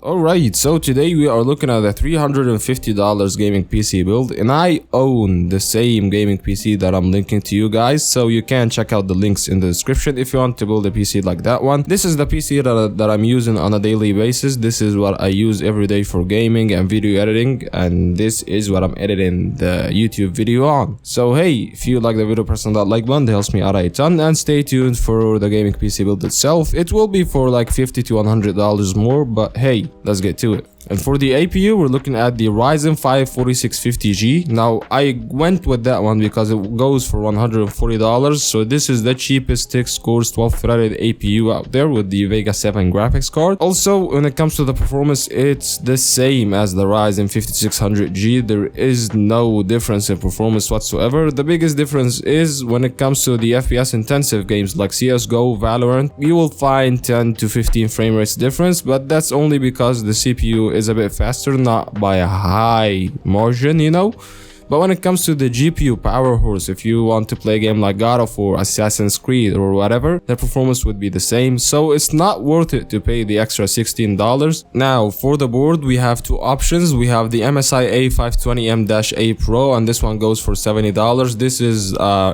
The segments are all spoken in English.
Alright, so today we are looking at a $350 gaming PC build, and I own the same gaming PC that I'm linking to you guys, so you can check out the links in the description if you want to build a PC like that one. This is the PC that I'm using on a daily basis. This is what I use every day for gaming and video editing, and this is what I'm editing the YouTube video on. So hey, if you like the video, press on that like button, that helps me out a ton, and stay tuned for the gaming PC build itself. It will be for like $50 to $100 more, but hey, let's get to it. And for the APU, we're looking at the Ryzen 5 4650G. Now, I went with that one because it goes for $140. So this is the cheapest 6 cores 12-threaded APU out there with the Vega 7 graphics card. Also, when it comes to the performance, it's the same as the Ryzen 5600G. There is no difference in performance whatsoever. The biggest difference is when it comes to the FPS intensive games like CSGO, Valorant, you will find 10 to 15 frame rates difference, but that's only because the CPU is a bit faster, not by a high margin, you know. But when it comes to the GPU power horse, if you want to play a game like God of War, Assassin's Creed or whatever, the performance would be the same, so it's not worth it to pay the extra $16. Now for the board, we have two options. We have the MSI A520M-A Pro, and this one goes for $70. This is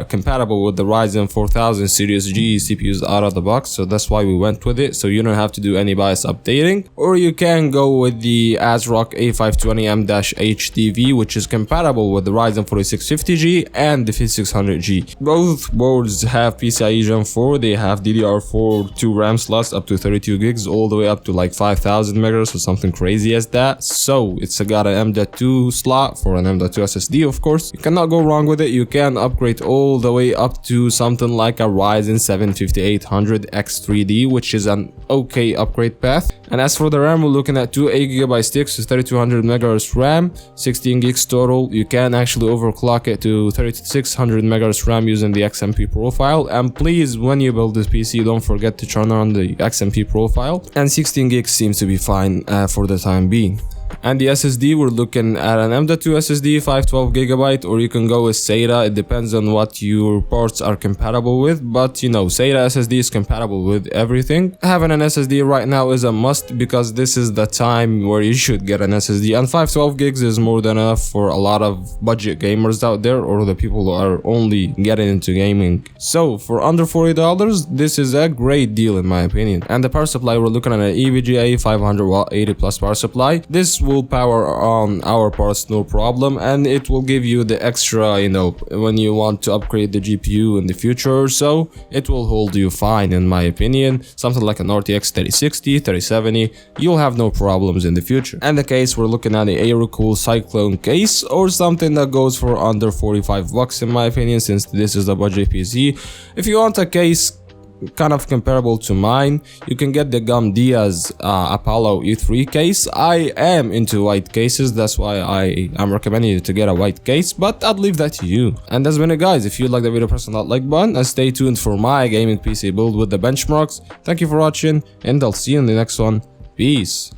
compatible with the Ryzen 4000 Series G CPUs out of the box, so that's why we went with it, so you don't have to do any BIOS updating. Or you can go with the ASRock A520M-HDV, which is compatible with the Ryzen 4650G and the 5600G. Both boards have PCIe Gen 4. They have DDR4 2 RAM slots up to 32 gigs all the way up to like 5000 megahertz or something crazy as that. So it's got an M.2 slot for an M.2 SSD, of course. You cannot go wrong with it. You can upgrade all the way up to something like a Ryzen 7 5800X3D, which is an okay upgrade path. And as for the RAM, we're looking at two 8GB sticks with 3200 megahertz RAM, 16 gigs total. You can actually overclock it to 3600 megahertz RAM using the XMP profile. And please, when you build this PC, don't forget to turn on the XMP profile. And 16 gigs seems to be fine for the time being. And the SSD, we're looking at an M.2 SSD 512GB, or you can go with SATA. It depends on what your parts are compatible with, but you know, SATA SSD is compatible with everything. Having an SSD right now is a must because this is the time where you should get an SSD, and 512 gigs is more than enough for a lot of budget gamers out there, or the people who are only getting into gaming. So for under $40, this is a great deal in my opinion. And the power supply, we're looking at an EVGA 500W 80 plus power supply. This will power on our parts no problem, and it will give you the extra, you know, when you want to upgrade the GPU in the future or so, it will hold you fine in my opinion. Something like an RTX 3060, 3070, you'll have no problems in the future. And the case, we're looking at the Aerocool Cyclone case, or something that goes for under 45 bucks in my opinion, since this is a budget PC. If you want a case kind of comparable to mine, you can get the GUM Diaz Apollo E3 case. I am into white cases, that's why I'm recommending you to get a white case, but I'd leave that to you. And that's been it guys. If you like the video, press on that like button and stay tuned for my gaming PC build with the benchmarks. Thank you for watching, and I'll see you in the next one. Peace.